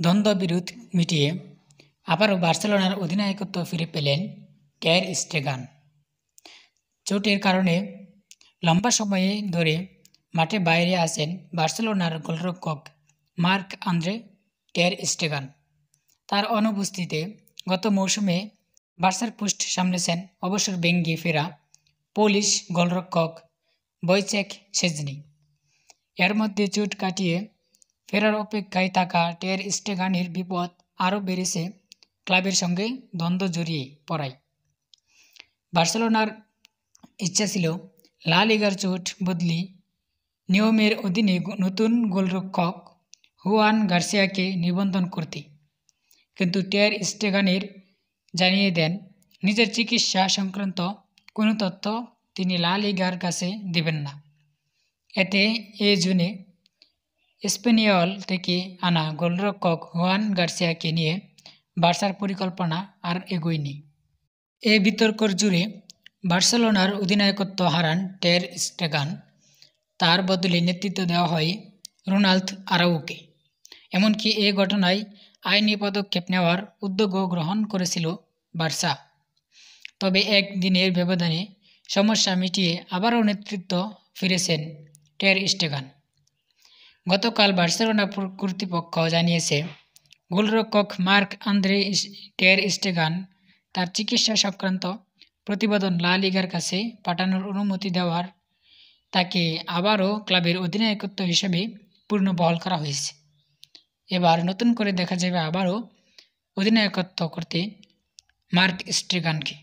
দ্বন্দ্ব বিরোধ মিটিয়ে আবারও বার্সেলোনার অধিনায়কত্ব ফিরে পেলেন টের স্টেগান। চোটের কারণে লম্বা সময় ধরে মাঠে বাইরে আছেন বার্সেলোনার গোলরক্ষক মার্ক আন্দ্রে টের স্টেগান। তার অনুপস্থিতিতে গত মৌসুমে বার্সার পোস্ট সামলেছেন অবসর ভেঙে ফেরা পোলিশ গোলরক্ষক বয়চেক শেজনি। এর মধ্যে চোট কাটিয়ে ফেরার অপেক্ষায় থাকা টের স্টেগানের বিপদ আরও বেড়েছে ক্লাবের সঙ্গে দ্বন্দ্ব জড়িয়ে পড়ায়। বার্সেলোনার ইচ্ছা ছিল লা লিগার চোট বদলি নিয়মের অধীনে নতুন গোলরক্ষক হুয়ান গার্সিয়াকে নিবন্ধন করতে, কিন্তু টের স্টেগানের জানিয়ে দেন নিজের চিকিৎসা সংক্রান্ত কোনো তথ্য তিনি লা লিগার কাছে দেবেন না। এতে জুনে স্পেনিয়ল থেকে আনা গোলরক্ষক হুয়ান গার্সিয়াকে নিয়ে বার্সার পরিকল্পনা আর এগোয়নি। এই বিতর্কর জুড়ে বার্সেলোনার অধিনায়কত্ব হারান টের স্টেগান। তার বদলে নেতৃত্ব দেওয়া হয় রোনাল্ড আরাউকে। এমনকি এই ঘটনায় আইনি পদক্ষেপ নেওয়ার উদ্যোগও গ্রহণ করেছিল বার্সা। তবে একদিনের ব্যবধানে সমস্যা মিটিয়ে আবারও নেতৃত্ব ফিরেছেন টের স্টেগান। গতকাল বার্সেলোনা কর্তৃপক্ষ জানিয়েছে গোলরক্ষক মার্ক আন্দ্রে টের স্টেগান তার চিকিৎসা সংক্রান্ত প্রতিবেদন লা লিগার কাছে পাঠানোর অনুমতি দেওয়ার তাকে আবারও ক্লাবের অধিনায়কত্ব হিসেবে পুনর্বহাল করা হয়েছে। এবার নতুন করে দেখা যাবে আবারও অধিনায়কত্ব করতে মার্ক স্টেগানকে।